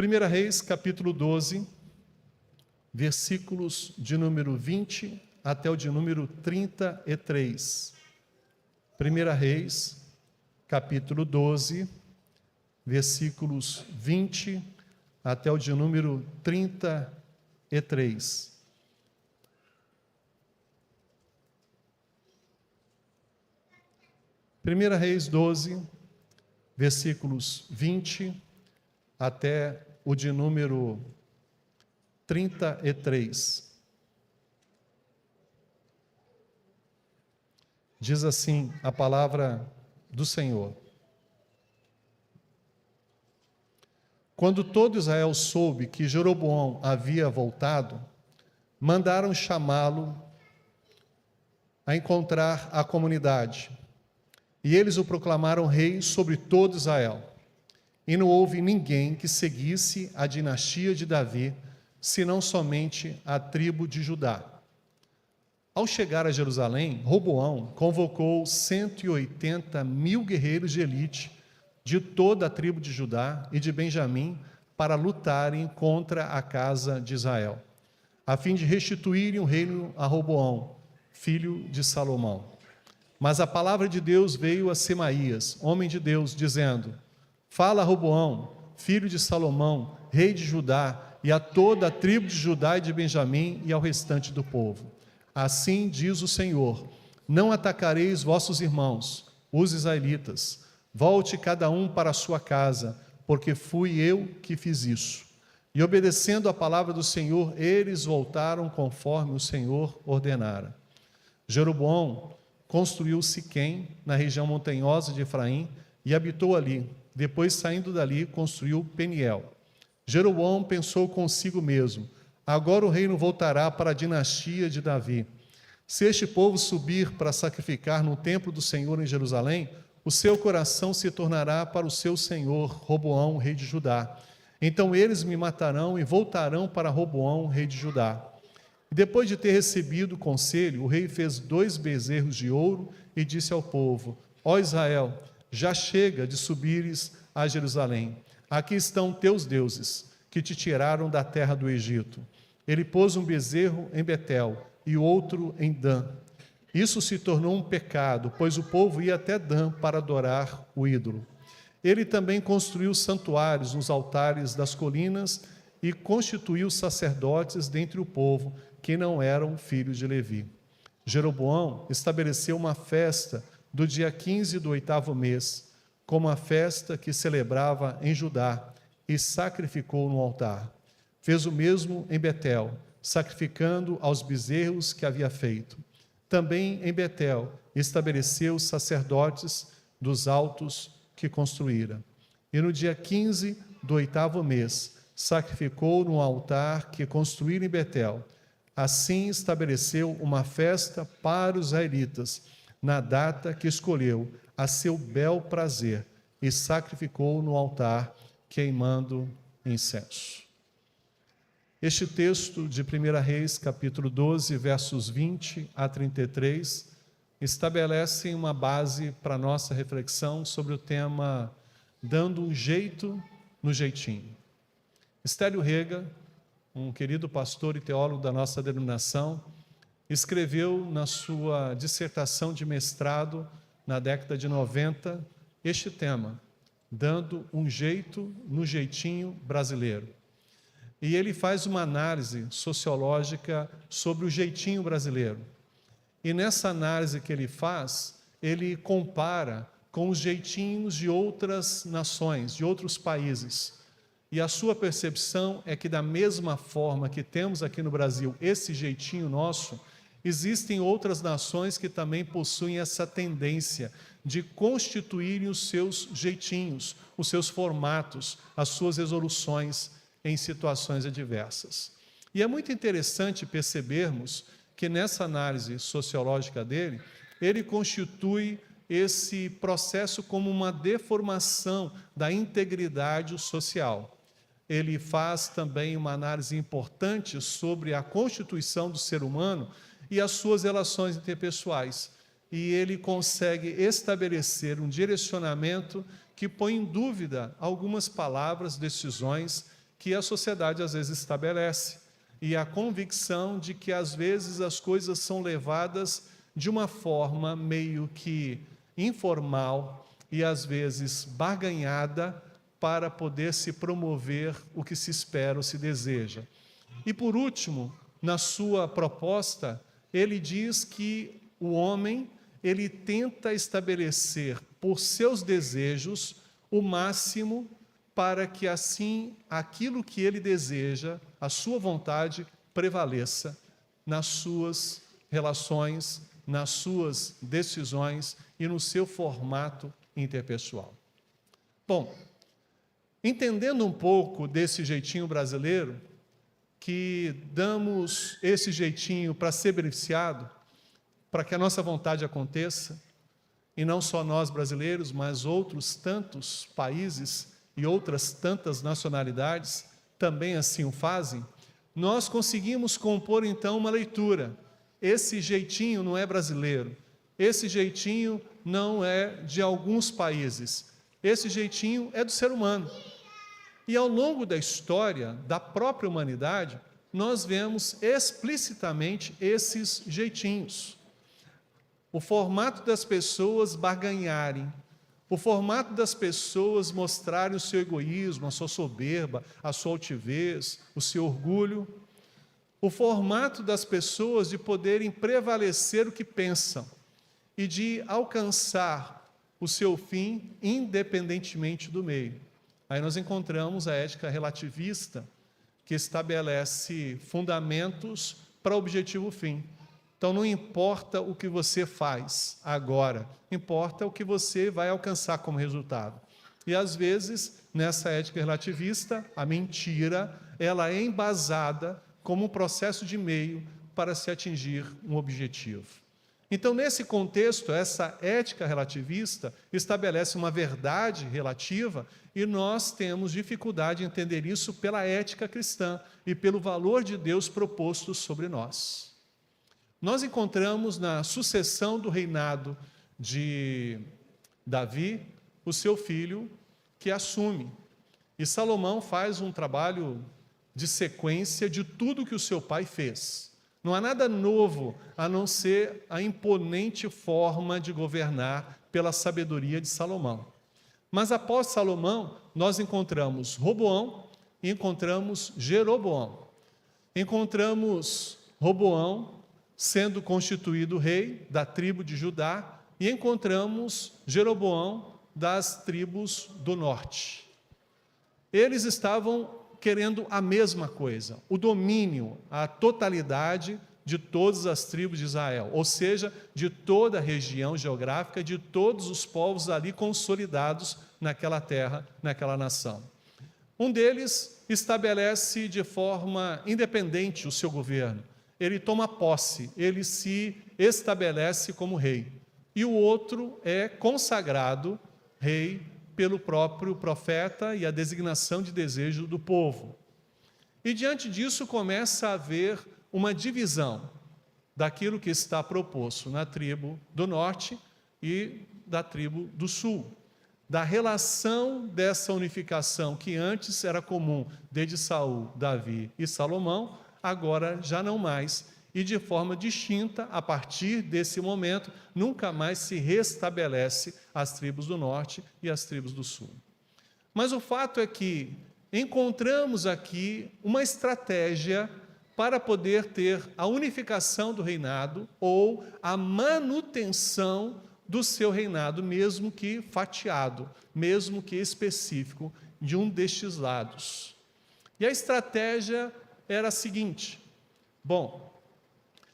1 Reis, capítulo 12, versículos de número 20 até o de número 33. 1 Reis, capítulo 12, versículos 20 até o de número 33. Primeira Reis 12, versículos 20 até o de número 33. Diz assim a palavra do Senhor: Quando todo Israel soube que Jeroboão havia voltado, mandaram chamá-lo a encontrar a comunidade. E eles o proclamaram rei sobre todo Israel. E não houve ninguém que seguisse a dinastia de Davi, senão somente a tribo de Judá. Ao chegar a Jerusalém, Roboão convocou 180.000 guerreiros de elite de toda a tribo de Judá e de Benjamim para lutarem contra a casa de Israel, a fim de restituírem o reino a Roboão, filho de Salomão. Mas a palavra de Deus veio a Semaías, homem de Deus, dizendo: Fala a Roboão, filho de Salomão, rei de Judá, e a toda a tribo de Judá e de Benjamim e ao restante do povo. Assim diz o Senhor: Não atacareis vossos irmãos, os israelitas. Volte cada um para a sua casa, porque fui eu que fiz isso. E obedecendo a palavra do Senhor, eles voltaram conforme o Senhor ordenara. Jeroboão construiu Siquém, na região montanhosa de Efraim, e habitou ali. Depois, saindo dali, construiu Peniel. Jeroboão pensou consigo mesmo: agora o reino voltará para a dinastia de Davi. Se este povo subir para sacrificar no templo do Senhor em Jerusalém, o seu coração se tornará para o seu senhor, Roboão, rei de Judá. Então eles me matarão e voltarão para Roboão, rei de Judá. E depois de ter recebido o conselho, o rei fez 2 bezerros de ouro e disse ao povo: Ó Israel, já chega de subires a Jerusalém. Aqui estão teus deuses, que te tiraram da terra do Egito. Ele pôs um bezerro em Betel e outro em Dan. Isso se tornou um pecado, pois o povo ia até Dan para adorar o ídolo. Ele também construiu santuários nos altares das colinas e constituiu sacerdotes dentre o povo, que não eram filhos de Levi. Jeroboão estabeleceu uma festa do dia 15 do 8º mês, como a festa que celebrava em Judá, e sacrificou no altar. Fez o mesmo em Betel, sacrificando aos bezerros que havia feito. Também em Betel estabeleceu sacerdotes dos altos que construíra. E no dia 15 do 8º mês, sacrificou no altar que construíra em Betel. Assim estabeleceu uma festa para os israelitas, na data que escolheu, a seu bel prazer, e sacrificou no altar, queimando incenso. Este texto de 1 Reis, capítulo 12, versos 20 a 33, estabelece uma base para a nossa reflexão sobre o tema Dando um Jeito no Jeitinho. Estélio Rega, um querido pastor e teólogo da nossa denominação, escreveu na sua dissertação de mestrado, na década de 90, este tema, Dando um Jeito no Jeitinho Brasileiro. E ele faz uma análise sociológica sobre o jeitinho brasileiro. E nessa análise que ele faz, ele compara com os jeitinhos de outras nações, de outros países. E a sua percepção é que, da mesma forma que temos aqui no Brasil esse jeitinho nosso, existem outras nações que também possuem essa tendência de constituírem os seus jeitinhos, os seus formatos, as suas resoluções em situações adversas. E é muito interessante percebermos que nessa análise sociológica dele, ele constitui esse processo como uma deformação da integridade social. Ele faz também uma análise importante sobre a constituição do ser humano e as suas relações interpessoais. E ele consegue estabelecer um direcionamento que põe em dúvida algumas palavras, decisões que a sociedade às vezes estabelece, e a convicção de que às vezes as coisas são levadas de uma forma meio que informal e às vezes barganhada para poder se promover o que se espera ou se deseja. E por último, na sua proposta, ele diz que o homem, ele tenta estabelecer por seus desejos o máximo para que assim aquilo que ele deseja, a sua vontade, prevaleça nas suas relações, nas suas decisões e no seu formato interpessoal. Bom, entendendo um pouco desse jeitinho brasileiro, que damos esse jeitinho para ser beneficiado, para que a nossa vontade aconteça, e não só nós brasileiros, mas outros tantos países e outras tantas nacionalidades também assim o fazem, nós conseguimos compor então uma leitura. Esse jeitinho não é brasileiro, esse jeitinho não é de alguns países, esse jeitinho é do ser humano. E ao longo da história da própria humanidade, nós vemos explicitamente esses jeitinhos. O formato das pessoas barganharem, o formato das pessoas mostrarem o seu egoísmo, a sua soberba, a sua altivez, o seu orgulho, o formato das pessoas de poderem prevalecer o que pensam e de alcançar o seu fim independentemente do meio. Aí nós encontramos a ética relativista, que estabelece fundamentos para o objetivo fim. Então, não importa o que você faz agora, importa o que você vai alcançar como resultado. E, às vezes, nessa ética relativista, a mentira, ela é embasada como um processo de meio para se atingir um objetivo. Então, nesse contexto, essa ética relativista estabelece uma verdade relativa e nós temos dificuldade em entender isso pela ética cristã e pelo valor de Deus proposto sobre nós. Nós encontramos na sucessão do reinado de Davi, o seu filho, que assume. E Salomão faz um trabalho de sequência de tudo que o seu pai fez. Não há nada novo a não ser a imponente forma de governar pela sabedoria de Salomão. Mas após Salomão, nós encontramos Roboão e encontramos Jeroboão. Encontramos Roboão sendo constituído rei da tribo de Judá, e encontramos Jeroboão das tribos do norte. Eles estavam querendo a mesma coisa, o domínio, a totalidade de todas as tribos de Israel, ou seja, de toda a região geográfica, de todos os povos ali consolidados naquela terra, naquela nação. Um deles estabelece de forma independente o seu governo. Ele toma posse, ele se estabelece como rei. E o outro é consagrado rei pelo próprio profeta e a designação de desejo do povo. E diante disso começa a haver uma divisão daquilo que está proposto na tribo do norte e da tribo do sul. Da relação dessa unificação que antes era comum desde Saul, Davi e Salomão, agora já não mais, e de forma distinta, a partir desse momento, nunca mais se restabelece as tribos do norte e as tribos do sul. Mas o fato é que encontramos aqui uma estratégia para poder ter a unificação do reinado ou a manutenção do seu reinado, mesmo que fatiado, mesmo que específico de um destes lados. E a estratégia era a seguinte: bom,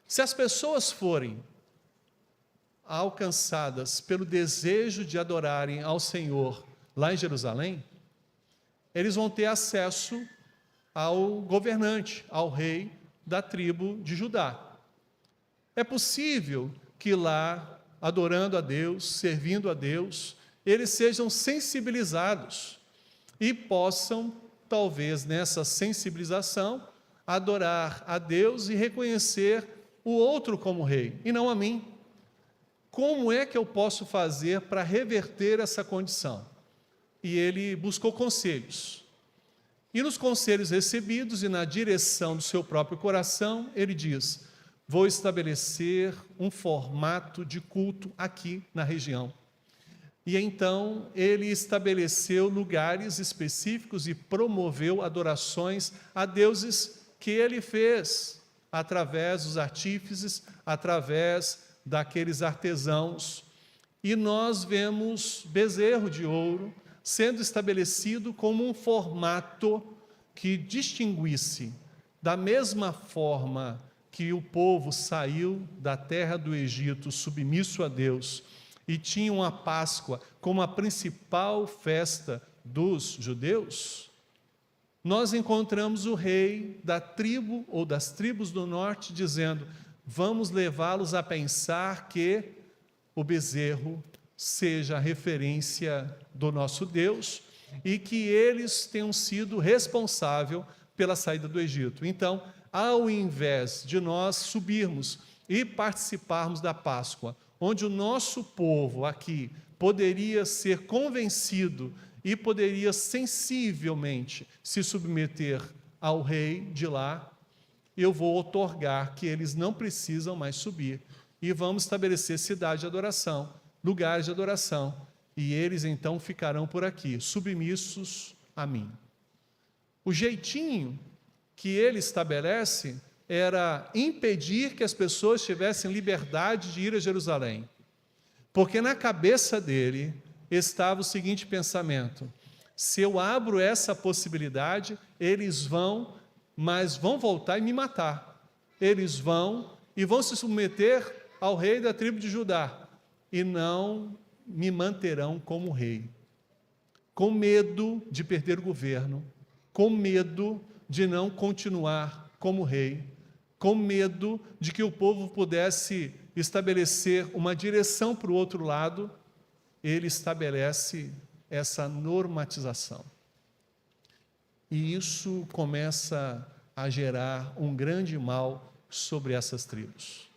se as pessoas forem alcançadas pelo desejo de adorarem ao Senhor lá em Jerusalém, eles vão ter acesso ao governante, ao rei da tribo de Judá. É possível que lá, adorando a Deus, servindo a Deus, eles sejam sensibilizados e possam, talvez nessa sensibilização, adorar a Deus e reconhecer o outro como rei, e não a mim. Como é que eu posso fazer para reverter essa condição? E ele buscou conselhos. E nos conselhos recebidos e na direção do seu próprio coração, ele diz: vou estabelecer um formato de culto aqui na região. E então ele estabeleceu lugares específicos e promoveu adorações a deuses que ele fez através dos artífices, através daqueles artesãos. E nós vemos bezerro de ouro sendo estabelecido como um formato que distinguisse, da mesma forma que o povo saiu da terra do Egito submisso a Deus e tinham a Páscoa como a principal festa dos judeus, nós encontramos o rei da tribo ou das tribos do norte dizendo: vamos levá-los a pensar que o bezerro seja a referência do nosso Deus e que eles tenham sido responsáveis pela saída do Egito. Então, ao invés de nós subirmos e participarmos da Páscoa, onde o nosso povo aqui poderia ser convencido e poderia sensivelmente se submeter ao rei de lá, eu vou outorgar que eles não precisam mais subir e vamos estabelecer cidade de adoração, lugares de adoração, e eles então ficarão por aqui, submissos a mim. O jeitinho que ele estabelece era impedir que as pessoas tivessem liberdade de ir a Jerusalém, porque na cabeça dele estava o seguinte pensamento: se eu abro essa possibilidade, eles vão, mas vão voltar e me matar. Eles vão e vão se submeter ao rei da tribo de Judá e não me manterão como rei. Com medo de perder o governo, com medo de não continuar como rei, com medo de que o povo pudesse estabelecer uma direção para o outro lado, ele estabelece essa normatização. E isso começa a gerar um grande mal sobre essas tribos.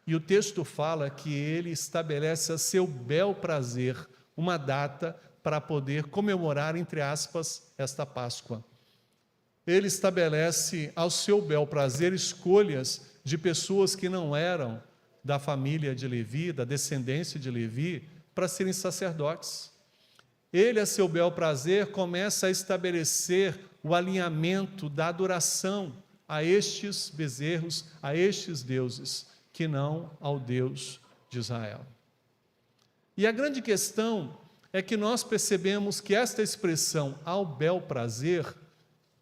E o texto fala que ele estabelece a seu bel prazer uma data para poder comemorar, entre aspas, esta Páscoa. Ele estabelece ao seu bel prazer escolhas de pessoas que não eram da família de Levi, da descendência de Levi, para serem sacerdotes. Ele, a seu bel prazer, começa a estabelecer o alinhamento da adoração a estes bezerros, a estes deuses, que não ao Deus de Israel. E a grande questão é que nós percebemos que esta expressão, ao bel prazer,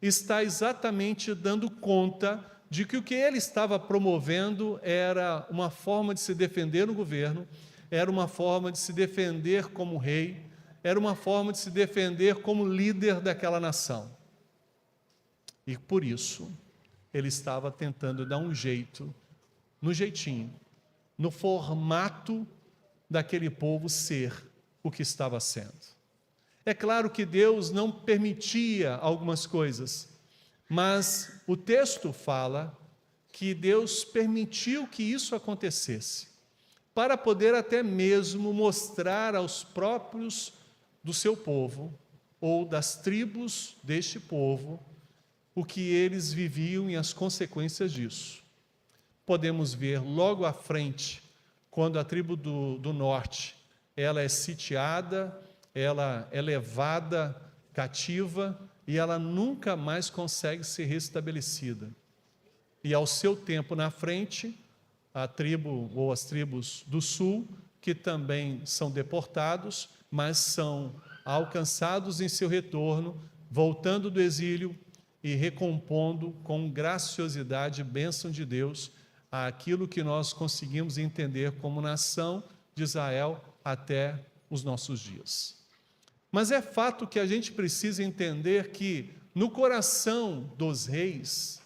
está exatamente dando conta de que o que ele estava promovendo era uma forma de se defender no governo, era uma forma de se defender como rei, era uma forma de se defender como líder daquela nação. E por isso, ele estava tentando dar um jeito, no jeitinho, no formato daquele povo ser o que estava sendo. É claro que Deus não permitia algumas coisas, mas o texto fala que Deus permitiu que isso acontecesse, para poder até mesmo mostrar aos próprios do seu povo, ou das tribos deste povo, o que eles viviam e as consequências disso. Podemos ver logo à frente, quando a tribo do norte, ela é sitiada, ela é levada cativa, e ela nunca mais consegue ser restabelecida. E ao seu tempo na frente, a tribo ou as tribos do sul, que também são deportados, mas são alcançados em seu retorno, voltando do exílio e recompondo com graciosidade e bênção de Deus aquilo que nós conseguimos entender como nação de Israel até os nossos dias. Mas é fato que a gente precisa entender que no coração dos reis,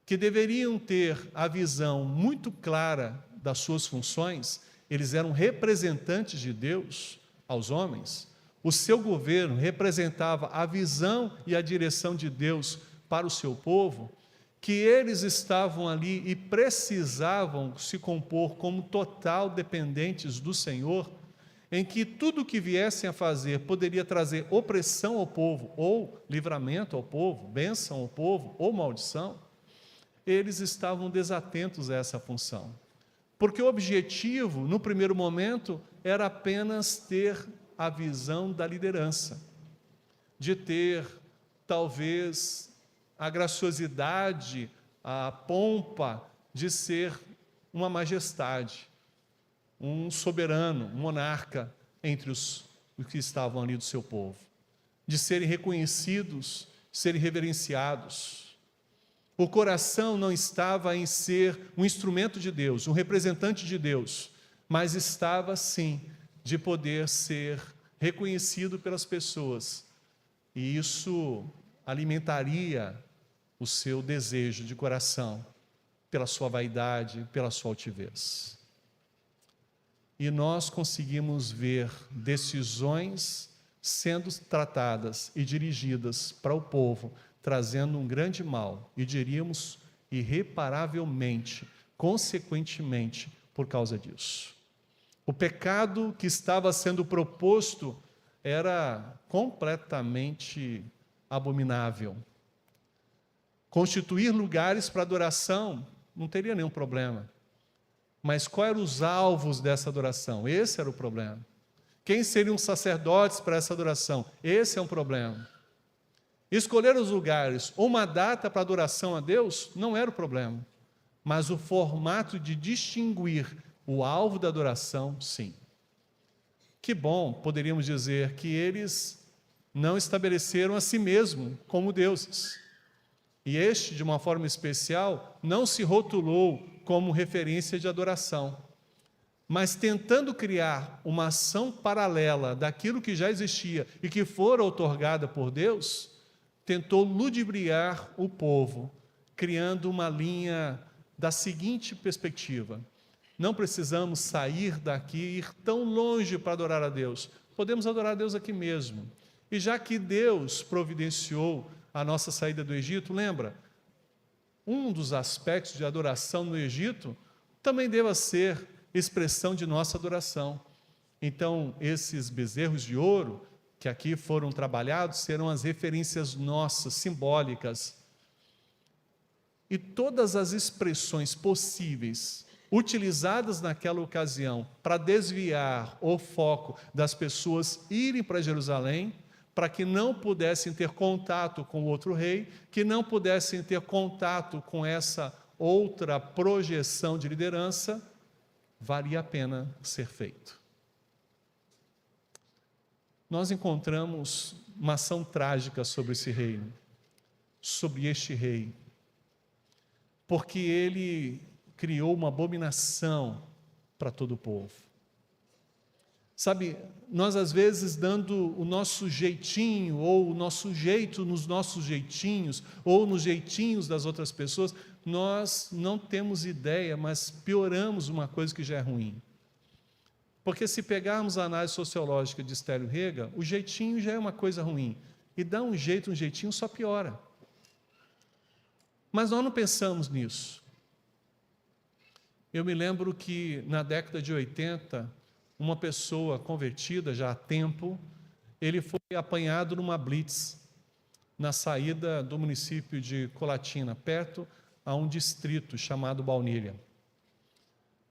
que deveriam ter a visão muito clara das suas funções, eles eram representantes de Deus aos homens, o seu governo representava a visão e a direção de Deus para o seu povo, que eles estavam ali e precisavam se compor como total dependentes do Senhor. em que tudo o que viessem a fazer poderia trazer opressão ao povo, ou livramento ao povo, bênção ao povo, ou maldição, eles estavam desatentos a essa função. Porque o objetivo, no primeiro momento, era apenas ter a visão da liderança, de ter, talvez, a graciosidade, a pompa de ser uma majestade, um soberano, um monarca entre os que estavam ali do seu povo, de serem reconhecidos, serem reverenciados. O coração não estava em ser um instrumento de Deus, um representante de Deus, mas estava sim de poder ser reconhecido pelas pessoas. E isso alimentaria o seu desejo de coração, pela sua vaidade, pela sua altivez. E nós conseguimos ver decisões sendo tratadas e dirigidas para o povo, trazendo um grande mal, e diríamos irreparavelmente, consequentemente, por causa disso. O pecado que estava sendo proposto era completamente abominável. Constituir lugares para adoração não teria nenhum problema. Mas quais eram os alvos dessa adoração? Esse era o problema. Quem seriam os sacerdotes para essa adoração? Esse é um problema. Escolher os lugares ou uma data para adoração a Deus não era o problema. Mas o formato de distinguir o alvo da adoração, sim. Que bom, poderíamos dizer, que eles não estabeleceram a si mesmo como deuses. E este, de uma forma especial, não se rotulou como referência de adoração, mas tentando criar uma ação paralela daquilo que já existia e que fora outorgada por Deus, tentou ludibriar o povo, criando uma linha da seguinte perspectiva: não precisamos sair daqui e ir tão longe para adorar a Deus, podemos adorar a Deus aqui mesmo. E já que Deus providenciou a nossa saída do Egito, lembra? Um dos aspectos de adoração no Egito também deva ser expressão de nossa adoração. Então, esses bezerros de ouro que aqui foram trabalhados serão as referências nossas, simbólicas. E todas as expressões possíveis, utilizadas naquela ocasião, para desviar o foco das pessoas irem para Jerusalém, para que não pudessem ter contato com o outro rei, que não pudessem ter contato com essa outra projeção de liderança, valia a pena ser feito. Nós encontramos uma ação trágica sobre esse reino, sobre este rei, porque ele criou uma abominação para todo o povo. Sabe, nós às vezes dando o nosso jeitinho, ou o nosso jeito nos nossos jeitinhos, ou nos jeitinhos das outras pessoas, nós não temos ideia, mas pioramos uma coisa que já é ruim. Porque se pegarmos a análise sociológica de Estélio Rega, o jeitinho já é uma coisa ruim, e dar um jeitinho só piora. Mas nós não pensamos nisso. Eu me lembro que na década de 80, uma pessoa convertida já há tempo, ele foi apanhado numa blitz, na saída do município de Colatina, perto a um distrito chamado Baunilha.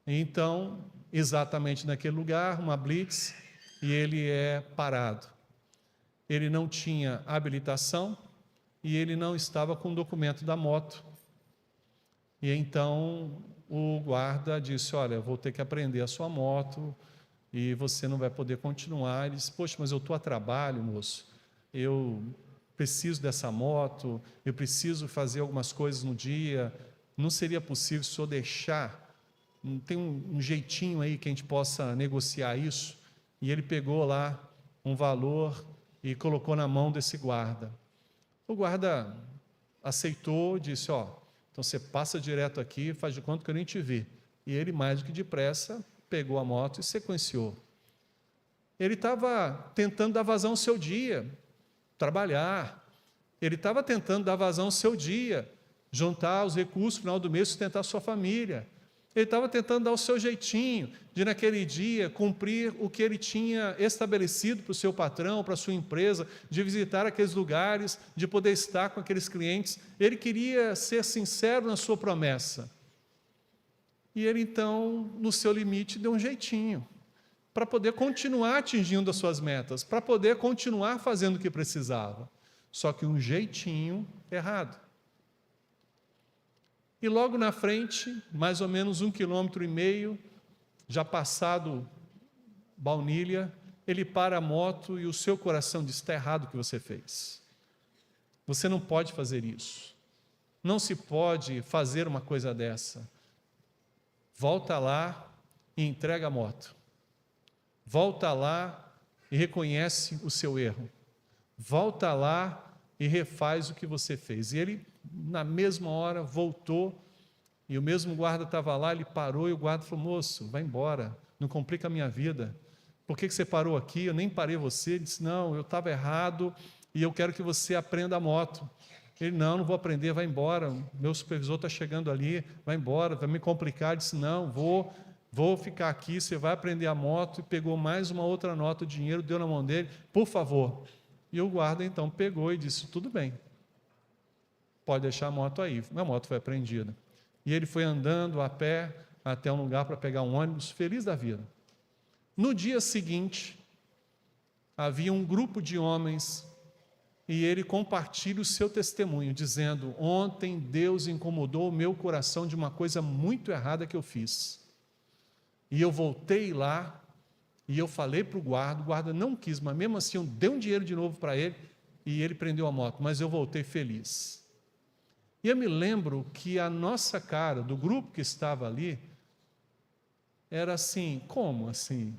Então, exatamente naquele lugar, uma blitz, e ele é parado. Ele não tinha habilitação e ele não estava com o documento da moto. E então o guarda disse: olha, eu vou ter que apreender a sua moto e você não vai poder continuar. Ele disse: poxa, mas eu estou a trabalho, moço, eu preciso dessa moto, eu preciso fazer algumas coisas no dia, não seria possível se eu deixar, não tem um jeitinho aí que a gente possa negociar isso? E ele pegou lá um valor e colocou na mão desse guarda. O guarda aceitou, disse: ó, então você passa direto aqui, faz de conta que eu nem te vi. E ele, mais do que depressa, pegou a moto e sequenciou. Ele estava tentando dar vazão ao seu dia, trabalhar. Ele estava tentando dar vazão ao seu dia, juntar os recursos no final do mês, sustentar a sua família. Ele estava tentando dar o seu jeitinho de, naquele dia, cumprir o que ele tinha estabelecido para o seu patrão, para a sua empresa, de visitar aqueles lugares, de poder estar com aqueles clientes. Ele queria ser sincero na sua promessa. E ele, então, no seu limite, deu um jeitinho para poder continuar atingindo as suas metas, para poder continuar fazendo o que precisava. Só que um jeitinho errado. E logo na frente, mais ou menos 1,5 km, já passado Baunilha, ele para a moto e o seu coração diz: está errado o que você fez. Você não pode fazer isso. Não se pode fazer uma coisa dessa. Volta lá e entrega a moto. Volta lá e reconhece o seu erro. Volta lá e refaz o que você fez. E ele, na mesma hora, voltou, e o mesmo guarda estava lá, ele parou, e o guarda falou: moço, vai embora, não complica a minha vida. Por que você parou aqui? Eu nem parei você. Ele disse: não, eu estava errado, e eu quero que você aprenda a moto. Ele: não vou aprender, vai embora, meu supervisor está chegando ali, vai embora, vai me complicar. Ele disse: não, vou ficar aqui, você vai aprender a moto. E pegou mais uma outra nota de dinheiro, deu na mão dele: por favor. E o guarda então pegou e disse: tudo bem, pode deixar a moto aí. A moto foi apreendida. E ele foi andando a pé até um lugar para pegar um ônibus, feliz da vida. No dia seguinte, havia um grupo de homens e ele compartilha o seu testemunho, dizendo: ontem Deus incomodou o meu coração de uma coisa muito errada que eu fiz. E eu voltei lá e eu falei para o guarda não quis, mas mesmo assim eu dei um dinheiro de novo para ele e ele prendeu a moto, mas eu voltei feliz. E eu me lembro que a nossa cara, do grupo que estava ali, era assim: como assim?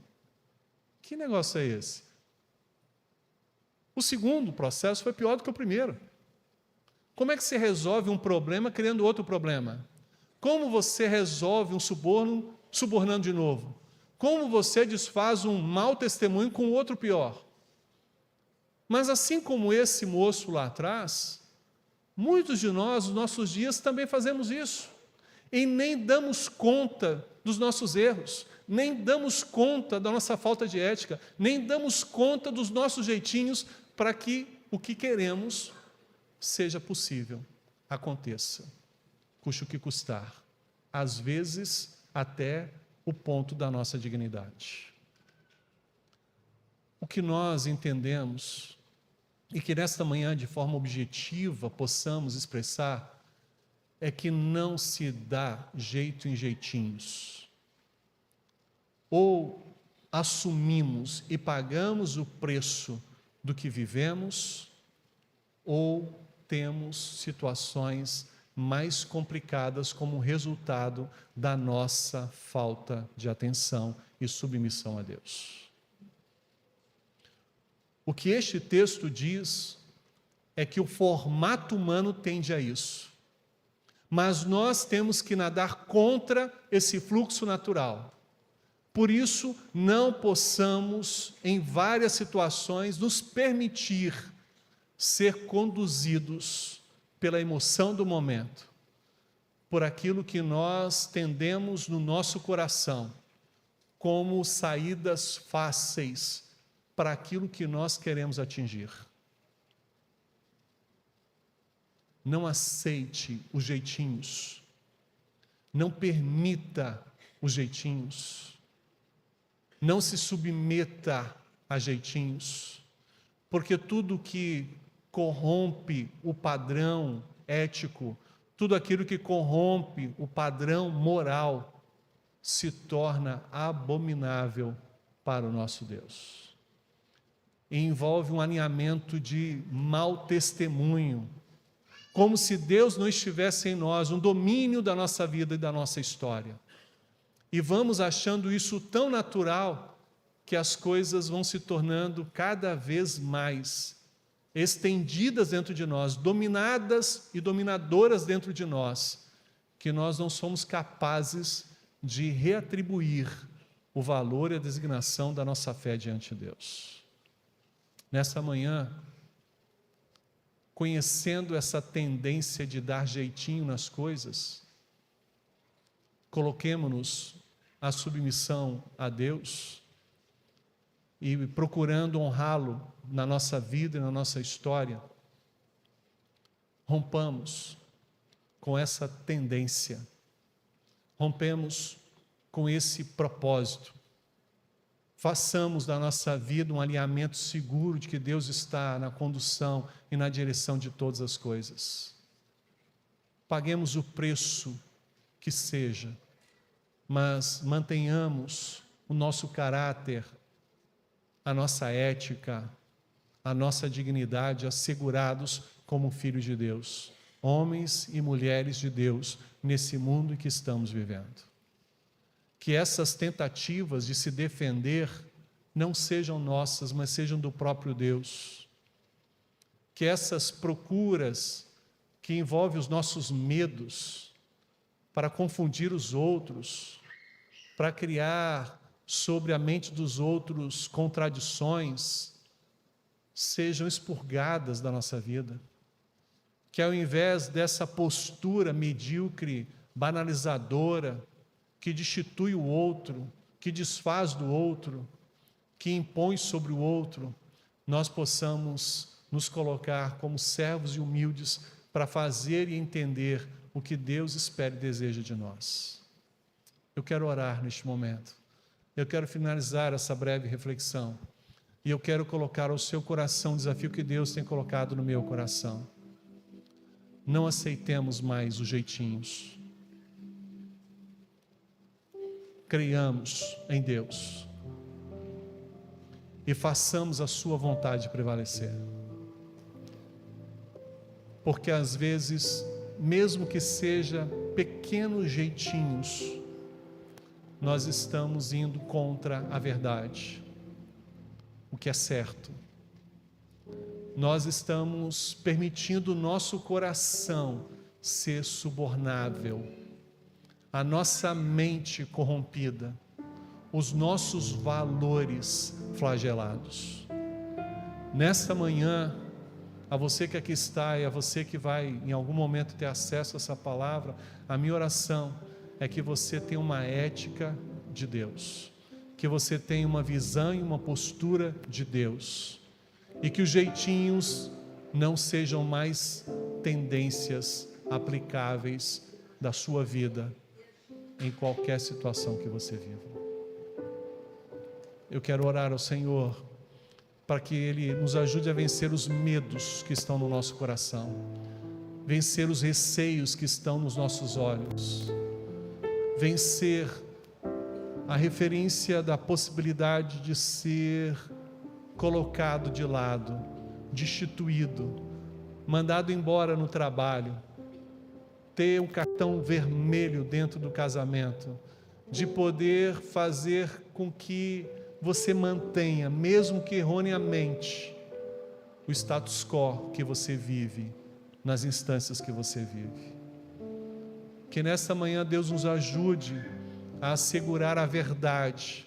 Que negócio é esse? O segundo processo foi pior do que o primeiro. Como é que se resolve um problema criando outro problema? Como você resolve um suborno subornando de novo? Como você desfaz um mau testemunho com outro pior? Mas assim como esse moço lá atrás, muitos de nós, nos nossos dias, também fazemos isso. E nem damos conta dos nossos erros, nem damos conta da nossa falta de ética, nem damos conta dos nossos jeitinhos para que o que queremos seja possível, aconteça, custe o que custar, às vezes até o ponto da nossa dignidade. O que nós entendemos, e que nesta manhã de forma objetiva possamos expressar, é que não se dá jeito em jeitinhos. Ou assumimos e pagamos o preço do que vivemos, ou temos situações mais complicadas como resultado da nossa falta de atenção e submissão a Deus. O que este texto diz é que o formato humano tende a isso, mas nós temos que nadar contra esse fluxo natural. Por isso, não possamos, em várias situações, nos permitir ser conduzidos pela emoção do momento, por aquilo que nós tendemos no nosso coração, como saídas fáceis para aquilo que nós queremos atingir. Não aceite os jeitinhos, não permita os jeitinhos, não se submeta a jeitinhos, porque tudo que corrompe o padrão ético, tudo aquilo que corrompe o padrão moral, se torna abominável para o nosso Deus. E envolve um alinhamento de mau testemunho, como se Deus não estivesse em nós, um domínio da nossa vida e da nossa história. E vamos achando isso tão natural, que as coisas vão se tornando cada vez mais estendidas dentro de nós, dominadas e dominadoras dentro de nós, que nós não somos capazes de reatribuir o valor e a designação da nossa fé diante de Deus. Nessa manhã, conhecendo essa tendência de dar jeitinho nas coisas, coloquemo-nos à submissão a Deus e procurando honrá-lo na nossa vida e na nossa história, rompamos com essa tendência, rompemos com esse propósito, façamos da nossa vida um alinhamento seguro de que Deus está na condução e na direção de todas as coisas. Paguemos o preço que seja, mas mantenhamos o nosso caráter, a nossa ética, a nossa dignidade assegurados como filhos de Deus, homens e mulheres de Deus nesse mundo em que estamos vivendo. Que essas tentativas de se defender não sejam nossas, mas sejam do próprio Deus. Que essas procuras que envolvem os nossos medos para confundir os outros, para criar sobre a mente dos outros contradições, sejam expurgadas da nossa vida. Que ao invés dessa postura medíocre, banalizadora, que destitui o outro, que desfaz do outro, que impõe sobre o outro, nós possamos nos colocar como servos e humildes para fazer e entender o que Deus espera e deseja de nós. Eu quero orar neste momento. Eu quero finalizar essa breve reflexão. E eu quero colocar ao seu coração o desafio que Deus tem colocado no meu coração. Não aceitemos mais os jeitinhos. Creiamos em Deus. E façamos a sua vontade prevalecer. Porque às vezes, mesmo que seja pequenos jeitinhos, nós estamos indo contra a verdade, o que é certo. Nós estamos permitindo o nosso coração ser subornável, a nossa mente corrompida, os nossos valores flagelados. Nesta manhã, a você que aqui está e a você que vai em algum momento ter acesso a essa palavra, a minha oração é que você tenha uma ética de Deus, que você tenha uma visão e uma postura de Deus, e que os jeitinhos não sejam mais tendências aplicáveis da sua vida em qualquer situação que você viva. Eu quero orar ao Senhor para que Ele nos ajude a vencer os medos que estão no nosso coração, vencer os receios que estão nos nossos olhos, vencer a referência da possibilidade de ser colocado de lado, destituído, mandado embora no trabalho, ter um cartão vermelho dentro do casamento, de poder fazer com que você mantenha, mesmo que erroneamente, o status quo que você vive, nas instâncias que você vive. Que nesta manhã Deus nos ajude a assegurar a verdade,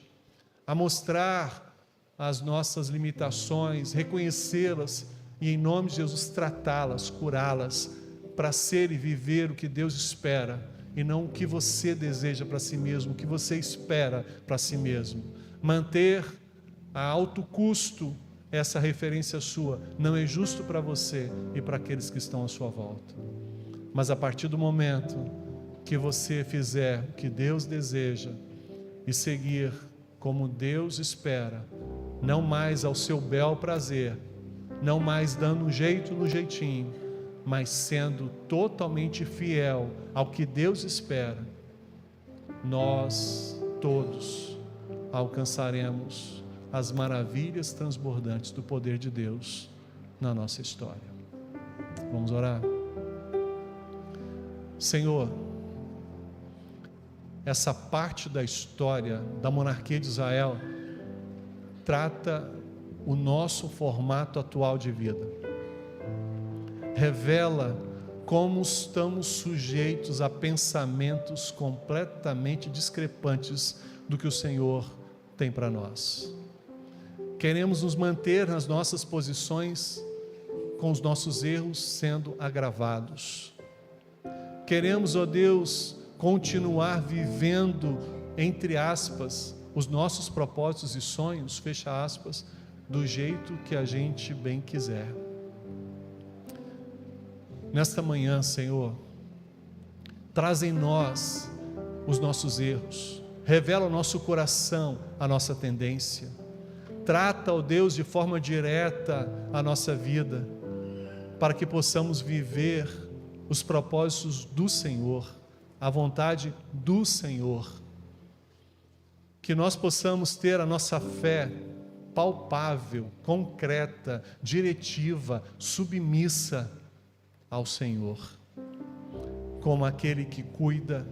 a mostrar as nossas limitações, reconhecê-las e em nome de Jesus tratá-las, curá-las, para ser e viver o que Deus espera e não o que você deseja para si mesmo, o que você espera para si mesmo. Manter a alto custo essa referência sua não é justo para você e para aqueles que estão à sua volta. Mas a partir do momento que você fizer o que Deus deseja e seguir como Deus espera, não mais ao seu bel prazer, não mais dando um jeito no jeitinho, mas sendo totalmente fiel ao que Deus espera, nós todos alcançaremos as maravilhas transbordantes do poder de Deus na nossa história. Vamos orar? Senhor, essa parte da história da monarquia de Israel trata o nosso formato atual de vida. Revela como estamos sujeitos a pensamentos completamente discrepantes do que o Senhor tem para nós. Queremos nos manter nas nossas posições, com os nossos erros sendo agravados. Queremos, ó Deus, continuar vivendo, entre aspas, os nossos propósitos e sonhos, fecha aspas, do jeito que a gente bem quiser. Nesta manhã, Senhor, traz em nós os nossos erros, revela ao nosso coração a nossa tendência, trata, ó Deus, de forma direta a nossa vida, para que possamos viver os propósitos do Senhor, a vontade do Senhor, que nós possamos ter a nossa fé palpável, concreta, diretiva, submissa ao Senhor, como aquele que cuida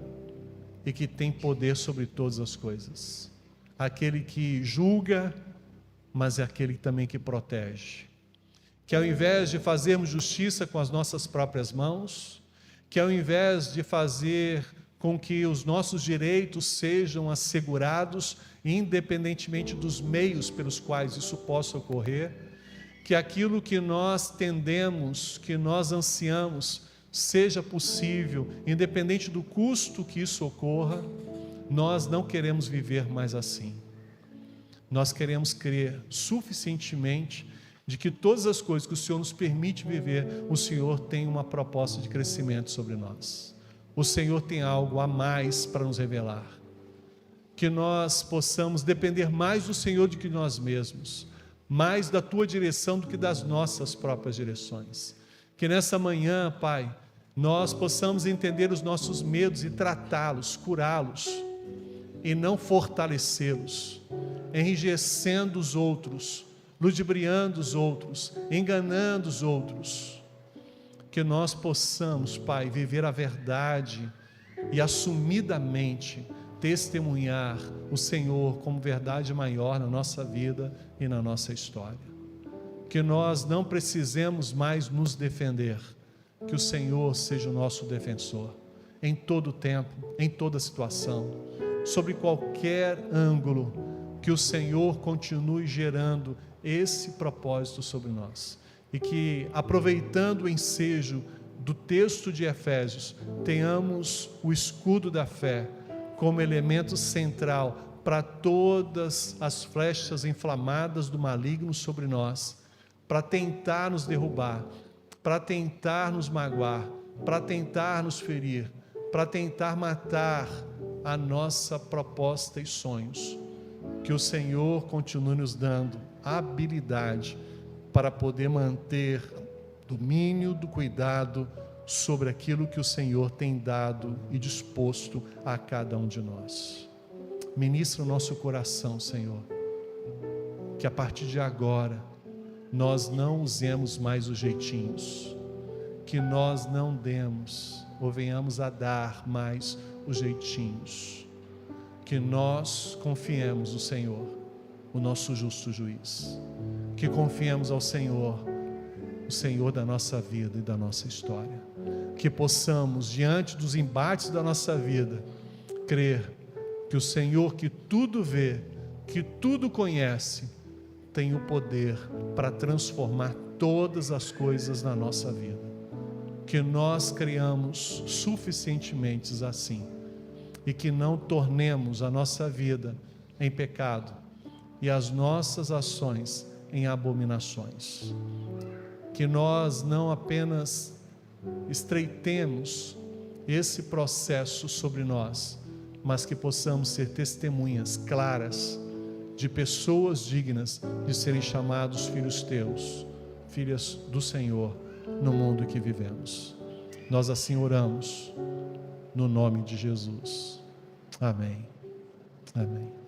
e que tem poder sobre todas as coisas, aquele que julga, mas é aquele também que protege, que ao invés de fazermos justiça com as nossas próprias mãos, que ao invés de fazer com que os nossos direitos sejam assegurados, independentemente dos meios pelos quais isso possa ocorrer, que aquilo que nós tendemos, que nós ansiamos, seja possível, independente do custo que isso ocorra. Nós não queremos viver mais assim. Nós queremos crer suficientemente de que todas as coisas que o Senhor nos permite viver, o Senhor tem uma proposta de crescimento sobre nós. O Senhor tem algo a mais para nos revelar. Que nós possamos depender mais do Senhor do que de nós mesmos, mais da Tua direção do que das nossas próprias direções. Que nessa manhã, Pai, nós possamos entender os nossos medos e tratá-los, curá-los, e não fortalecê-los, enrijecendo os outros, ludibriando os outros, enganando os outros. Que nós possamos, Pai, viver a verdade e assumidamente testemunhar o Senhor como verdade maior na nossa vida e na nossa história. Que nós não precisemos mais nos defender, que o Senhor seja o nosso defensor, em todo o tempo, em toda situação, sobre qualquer ângulo, que o Senhor continue gerando esse propósito sobre nós. E que, aproveitando o ensejo do texto de Efésios, tenhamos o escudo da fé como elemento central para todas as flechas inflamadas do maligno sobre nós, para tentar nos derrubar, para tentar nos magoar, para tentar nos ferir, para tentar matar a nossa proposta e sonhos. Que o Senhor continue nos dando habilidade para poder manter domínio do cuidado sobre aquilo que o Senhor tem dado e disposto a cada um de nós. Ministra o nosso coração, Senhor, que a partir de agora nós não usemos mais os jeitinhos, que nós não demos ou venhamos a dar mais os jeitinhos, que nós confiemos no Senhor, o nosso justo juiz, que confiemos ao Senhor, o Senhor da nossa vida e da nossa história, que possamos, diante dos embates da nossa vida, crer que o Senhor, que tudo vê, que tudo conhece, tem o poder para transformar todas as coisas na nossa vida. Que nós criamos suficientemente assim, e que não tornemos a nossa vida em pecado e as nossas ações em abominações. Que nós não apenas estreitemos esse processo sobre nós, mas que possamos ser testemunhas claras de pessoas dignas de serem chamados filhos teus, filhas do Senhor, no mundo que vivemos. Nós assim oramos, no nome de Jesus. Amém. Amém.